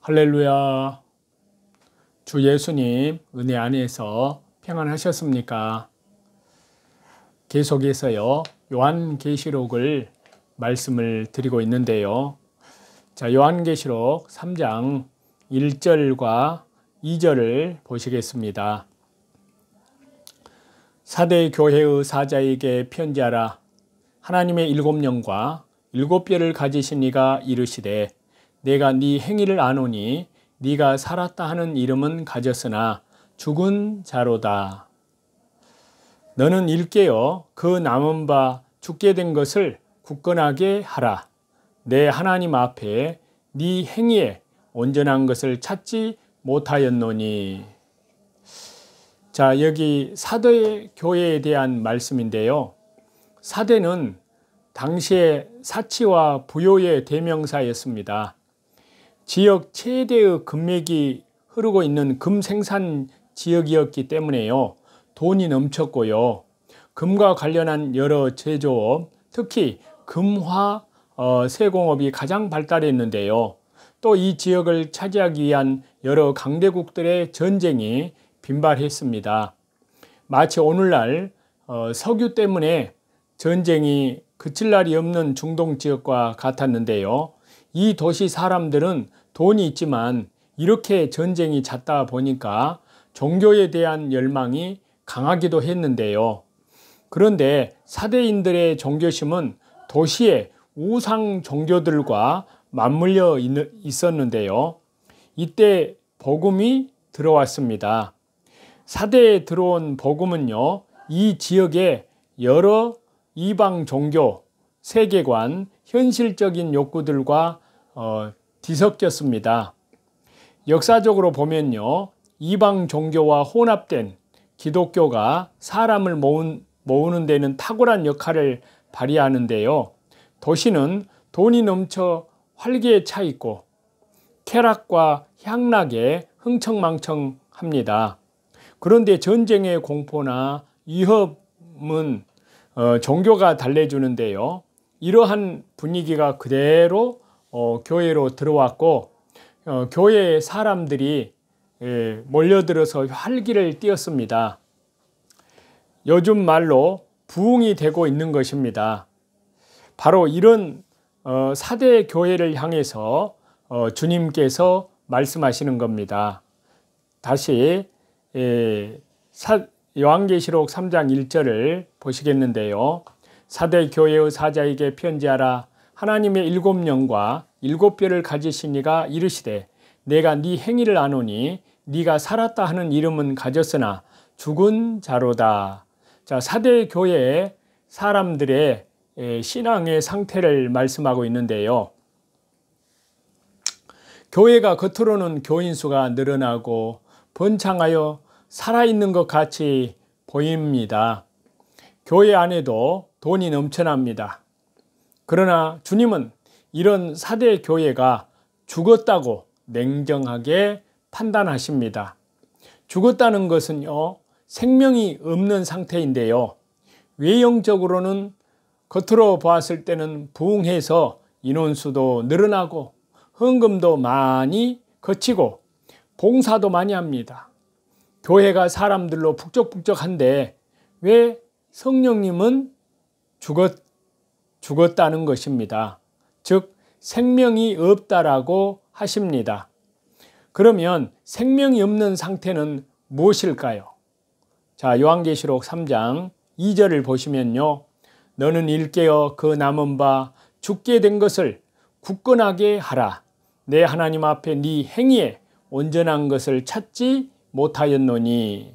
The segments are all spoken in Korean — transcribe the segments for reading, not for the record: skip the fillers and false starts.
할렐루야. 주 예수님 은혜 안에서 평안하셨습니까? 계속해서요, 요한계시록을 말씀을 드리고 있는데요. 자, 요한계시록 3장 1절과 2절을 보시겠습니다. 사대 교회의 사자에게 편지하라. 하나님의 일곱 영과 일곱 뼈를 가지신 이가 이르시되 내가 네 행위를 아노니 네가 살았다 하는 이름은 가졌으나 죽은 자로다. 너는 일깨어 그 남은 바 죽게 된 것을 굳건하게 하라. 내 하나님 앞에 네 행위에 온전한 것을 찾지 못하였노니. 자, 여기 사대 교회에 대한 말씀인데요. 사대는 당시의 사치와 부요의 대명사였습니다. 지역 최대의 금맥이 흐르고 있는 금 생산 지역이었기 때문에요. 돈이 넘쳤고요. 금과 관련한 여러 제조업, 특히 금화 세공업이 가장 발달했는데요. 또 이 지역을 차지하기 위한 여러 강대국들의 전쟁이 빈발했습니다. 마치 오늘날 석유 때문에 전쟁이 그칠 날이 없는 중동 지역과 같았는데요. 이 도시 사람들은 돈이 있지만 이렇게 전쟁이 잦다 보니까 종교에 대한 열망이 강하기도 했는데요. 그런데 사대인들의 종교심은 도시의 우상 종교들과 맞물려 있었는데요. 이때 복음이 들어왔습니다. 사대에 들어온 복음은요, 이 지역의 여러 이방 종교, 세계관, 현실적인 욕구들과 뒤섞였습니다. 역사적으로 보면요, 이방 종교와 혼합된 기독교가 사람을 모으는 데는 탁월한 역할을 발휘하는데요. 도시는 돈이 넘쳐 활기에 차 있고 쾌락과 향락에 흥청망청합니다. 그런데 전쟁의 공포나 위협은 종교가 달래주는데요. 이러한 분위기가 그대로 교회로 들어왔고 교회의 사람들이 몰려들어서 활기를 띄었습니다. 요즘 말로 부흥이 되고 있는 것입니다. 바로 이런 사대 교회를 향해서 주님께서 말씀하시는 겁니다. 다시 요한계시록 3장 1절을 보시겠는데요. 사대 교회의 사자에게 편지하라. 하나님의 일곱 영과 일곱 뼈를 가지신 이가 이르시되 내가 네 행위를 아노니 네가 살았다 하는 이름은 가졌으나 죽은 자로다. 자, 사대 교회의 사람들의 신앙의 상태를 말씀하고 있는데요. 교회가 겉으로는 교인 수가 늘어나고 번창하여 살아있는 것 같이 보입니다. 교회 안에도 돈이 넘쳐납니다. 그러나 주님은 이런 사대 교회가 죽었다고 냉정하게 판단하십니다. 죽었다는 것은요, 생명이 없는 상태인데요. 외형적으로는 겉으로 보았을 때는 부흥해서 인원수도 늘어나고 헌금도 많이 거치고 봉사도 많이 합니다. 교회가 사람들로 북적북적한데 왜 성령님은 죽었다는 것입니다. 즉 생명이 없다라고 하십니다. 그러면 생명이 없는 상태는 무엇일까요? 자, 요한계시록 3장 2절을 보시면요. 너는 일깨어 그 남은 바 죽게 된 것을 굳건하게 하라. 내 하나님 앞에 네 행위에 온전한 것을 찾지 못하였노니.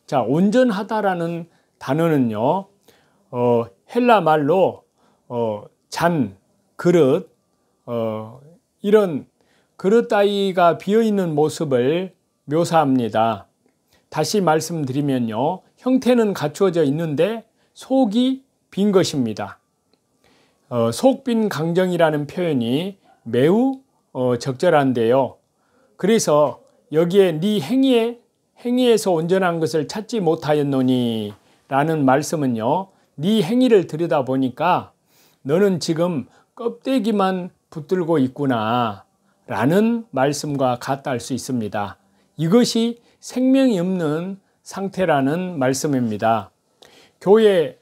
자, 온전하다라는 단어는요, 헬라 말로 잔, 그릇, 이런 그릇 따위가 비어있는 모습을 묘사합니다. 다시 말씀드리면요, 형태는 갖추어져 있는데 속이 빈 것입니다. 속빈 강정이라는 표현이 매우 적절한데요. 그래서 여기에 네 행위에서 온전한 것을 찾지 못하였노니 라는 말씀은요, 네 행위를 들여다보니까 너는 지금 껍데기만 붙들고 있구나 라는 말씀과 같다 할 수 있습니다. 이것이 생명이 없는 상태라는 말씀입니다. 교회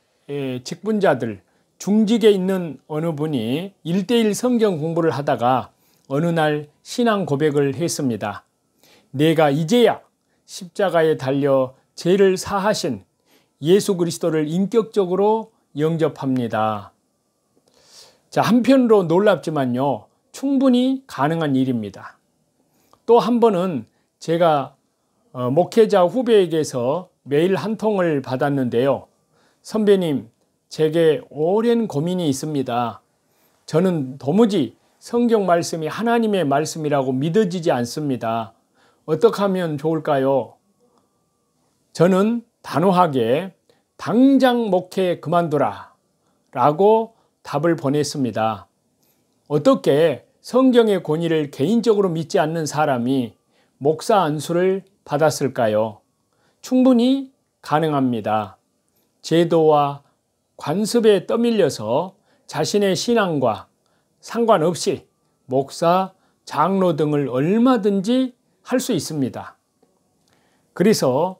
직분자들, 중직에 있는 어느 분이 1:1 성경 공부를 하다가 어느 날 신앙 고백을 했습니다. 내가 이제야 십자가에 달려 죄를 사하신 예수 그리스도를 인격적으로 영접합니다. 자, 한편으로 놀랍지만요, 충분히 가능한 일입니다. 또 한 번은 제가 목회자 후배에게서 메일 한 통을 받았는데요. 선배님, 제게 오랜 고민이 있습니다. 저는 도무지 성경 말씀이 하나님의 말씀이라고 믿어지지 않습니다. 어떻게 하면 좋을까요? 저는 단호하게 당장 목회 그만두라 라고 답을 보냈습니다. 어떻게 성경의 권위를 개인적으로 믿지 않는 사람이 목사 안수를 받았을까요? 충분히 가능합니다. 제도와 관습에 떠밀려서 자신의 신앙과 상관없이 목사, 장로 등을 얼마든지 할 수 있습니다. 그래서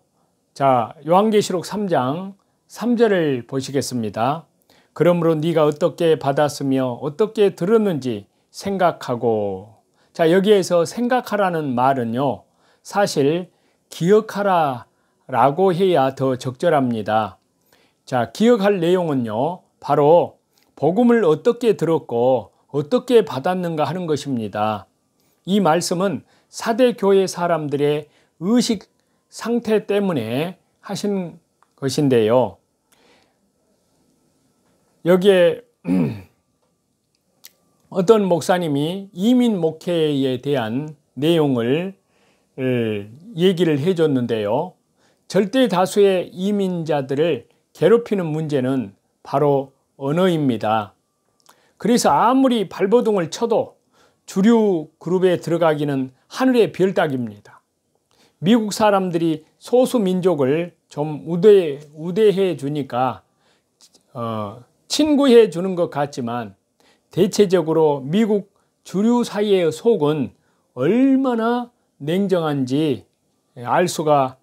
자, 요한계시록 3장 3절을 보시겠습니다. 그러므로 네가 어떻게 받았으며 어떻게 들었는지 생각하고. 자, 여기에서 생각하라는 말은요, 사실 기억하라 라고 해야 더 적절합니다. 자, 기억할 내용은요, 바로 복음을 어떻게 들었고 어떻게 받았는가 하는 것입니다. 이 말씀은 사대 교회 사람들의 의식 상태 때문에 하신 것인데요. 여기에 어떤 목사님이 이민 목회에 대한 내용을 얘기를 해줬는데요. 절대 다수의 이민자들을 괴롭히는 문제는 바로 언어입니다. 그래서 아무리 발버둥을 쳐도 주류 그룹에 들어가기는 하늘의 별따기입니다. 미국 사람들이 소수 민족을 좀 우대해 주니까 친구해 주는 것 같지만 대체적으로 미국 주류 사회의 속은 얼마나 냉정한지 알 수가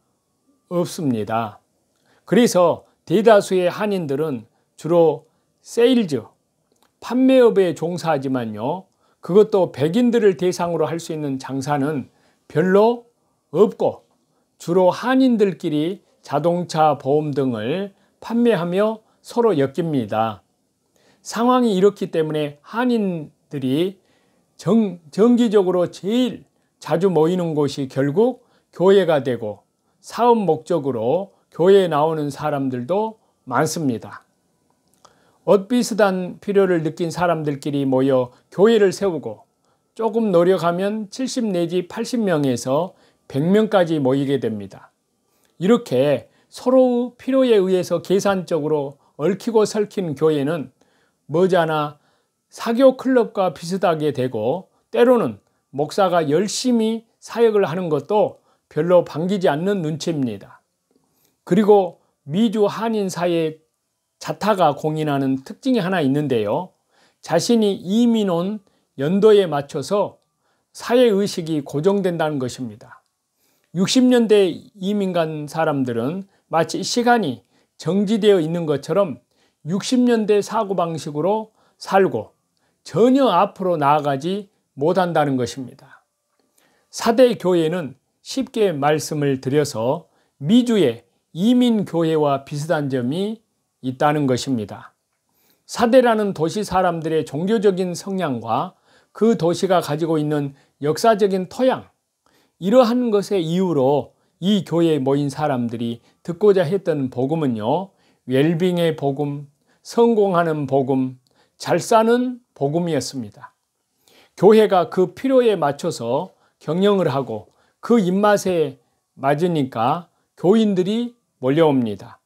없습니다. 그래서 대다수의 한인들은 주로 세일즈, 판매업에 종사하지만요, 그것도 백인들을 대상으로 할 수 있는 장사는 별로 없고 주로 한인들끼리 자동차 보험 등을 판매하며 서로 엮입니다. 상황이 이렇기 때문에 한인들이 정기적으로 제일 자주 모이는 곳이 결국 교회가 되고 사업 목적으로 교회에 나오는 사람들도 많습니다. 비슷한 필요를 느낀 사람들끼리 모여 교회를 세우고 조금 노력하면 70 내지 80명에서 100명까지 모이게 됩니다. 이렇게 서로 필요에 의해서 계산적으로 얽히고 설킨 교회는 머지않아 사교 클럽과 비슷하게 되고 때로는 목사가 열심히 사역을 하는 것도 별로 반기지 않는 눈치입니다. 그리고 미주 한인 사회의 자타가 공인하는 특징이 하나 있는데요. 자신이 이민 온 연도에 맞춰서 사회의식이 고정된다는 것입니다. 60년대 이민 간 사람들은 마치 시간이 정지되어 있는 것처럼 60년대 사고방식으로 살고 전혀 앞으로 나아가지 못한다는 것입니다. 사대 교회는 쉽게 말씀을 드려서 미주의 이민교회와 비슷한 점이 있다는 것입니다. 사대라는 도시 사람들의 종교적인 성향과 그 도시가 가지고 있는 역사적인 토양, 이러한 것의 이유로 이 교회에 모인 사람들이 듣고자 했던 복음은요, 웰빙의 복음, 성공하는 복음, 잘 사는 복음이었습니다. 교회가 그 필요에 맞춰서 경영을 하고 그 입맛에 맞으니까 교인들이 몰려옵니다.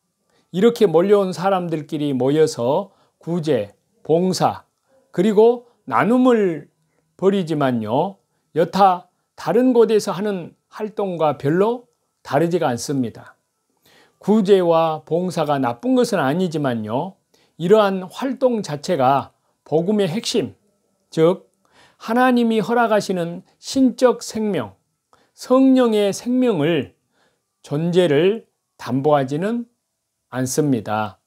이렇게 몰려온 사람들끼리 모여서 구제, 봉사, 그리고 나눔을 벌이지만요, 여타 다른 곳에서 하는 활동과 별로 다르지가 않습니다. 구제와 봉사가 나쁜 것은 아니지만요, 이러한 활동 자체가 복음의 핵심, 즉 하나님이 허락하시는 신적 생명, 성령의 생명을 존재를 담보하지는 않습니다.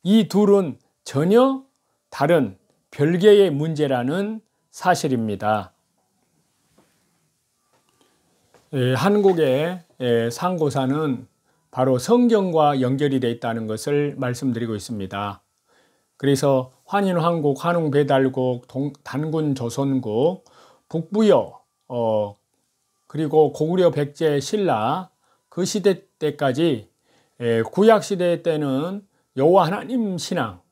이 둘은 전혀 다른 별개의 문제라는 사실입니다. 한국의 상고사는 바로 성경과 연결이 되어 있다는 것을 말씀드리고 있습니다. 그래서 환인왕국, 한웅배달국, 단군조선국, 북부여, 그리고 고구려 백제 신라 그 시대 때까지 구약시대 때는 여호와 하나님 신앙,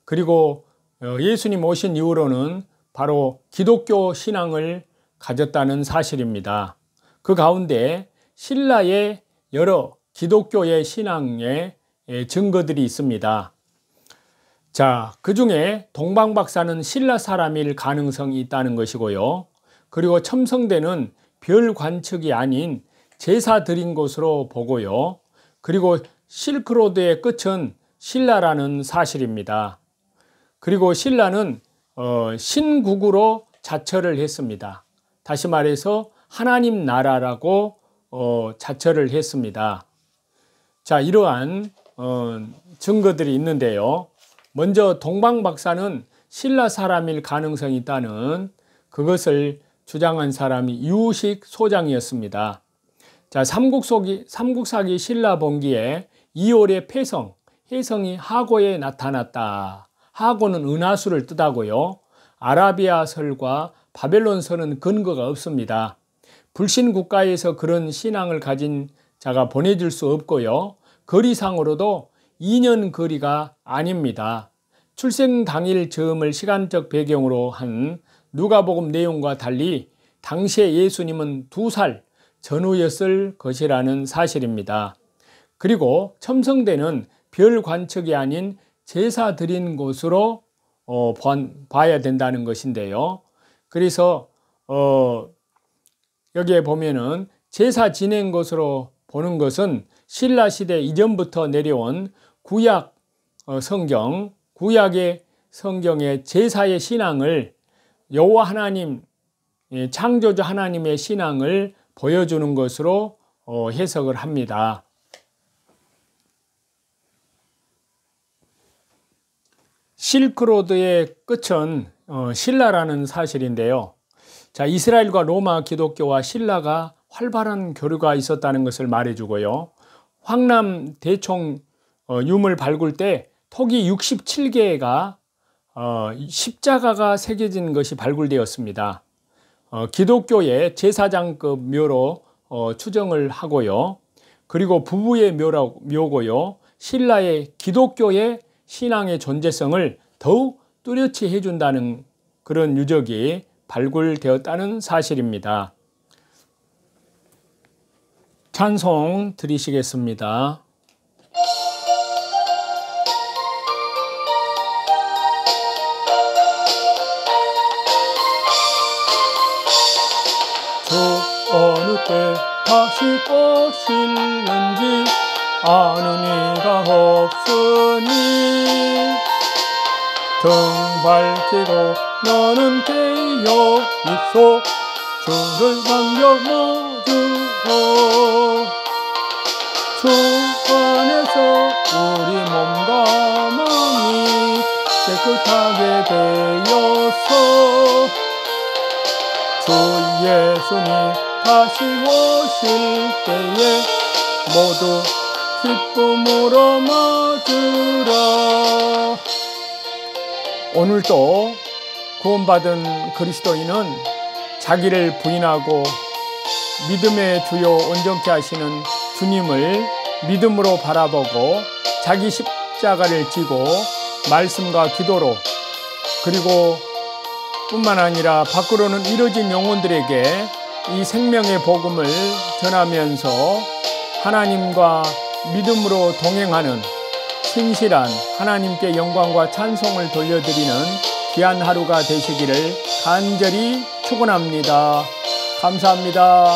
그리고 예수님 오신 이후로는 바로 기독교 신앙을 가졌다는 사실입니다. 그 가운데 신라의 여러 기독교의 신앙의 증거들이 있습니다. 자, 그 중에 동방박사는 신라 사람일 가능성이 있다는 것이고요. 그리고 첨성대는 별 관측이 아닌 제사 드린 곳으로 보고요. 그리고 실크로드의 끝은 신라라는 사실입니다. 그리고 신라는 신국으로 자처를 했습니다. 다시 말해서 하나님 나라라고 자처를 했습니다. 자, 이러한 증거들이 있는데요. 먼저 동방박사는 신라 사람일 가능성이 있다는 그것을 주장한 사람이 유식 소장이었습니다. 자, 삼국사기 신라본기에 2월의 폐성, 혜성이 하고에 나타났다. 하고는 은하수를 뜻하고요. 아라비아설과 바벨론설은 근거가 없습니다. 불신 국가에서 그런 신앙을 가진 자가 보내질 수 없고요. 거리상으로도 2년 거리가 아닙니다. 출생 당일 즈음을 시간적 배경으로 한 누가복음 내용과 달리 당시에 예수님은 2살 전후였을 것이라는 사실입니다. 그리고 첨성대는 별 관측이 아닌 제사 드린 곳으로 봐야 된다는 것인데요. 그래서 여기에 보면은 제사 지낸 것으로 보는 것은 신라 시대 이전부터 내려온 구약 성경, 구약의 성경의 제사의 신앙을 여호와 하나님, 창조주 하나님의 신앙을 보여주는 것으로 해석을 합니다. 실크로드의 끝은 신라라는 사실인데요. 자, 이스라엘과 로마 기독교와 신라가 활발한 교류가 있었다는 것을 말해주고요. 황남 대총 유물 발굴 때 토기 67개가 십자가가 새겨진 것이 발굴되었습니다. 기독교의 제사장급 묘로 추정을 하고요. 그리고 부부의 묘고요. 신라의 기독교의 신앙의 존재성을 더욱 뚜렷이 해준다는 그런 유적이 발굴되었다는 사실입니다. 찬송 드리시겠습니다. 주 어느 때 다시 오실는지 아는 이가 없으니 등 밝히고 너는 깨어 있어 주를 반겨 모으라. 주 안에서 우리 몸과 마음이 깨끗하게 되어서 주 예수님 다시 오실 때에 모두 기쁨으로 맞으라. 오늘도 구원받은 그리스도인은 자기를 부인하고 믿음의 주요 온전케 하시는 주님을 믿음으로 바라보고 자기 십자가를 지고 말씀과 기도로 그리고 뿐만 아니라 밖으로는 이뤄진 영혼들에게 이 생명의 복음을 전하면서 하나님과 믿음으로 동행하는 신실한 하나님께 영광과 찬송을 돌려드리는 귀한 하루가 되시기를 간절히 축원합니다. 감사합니다.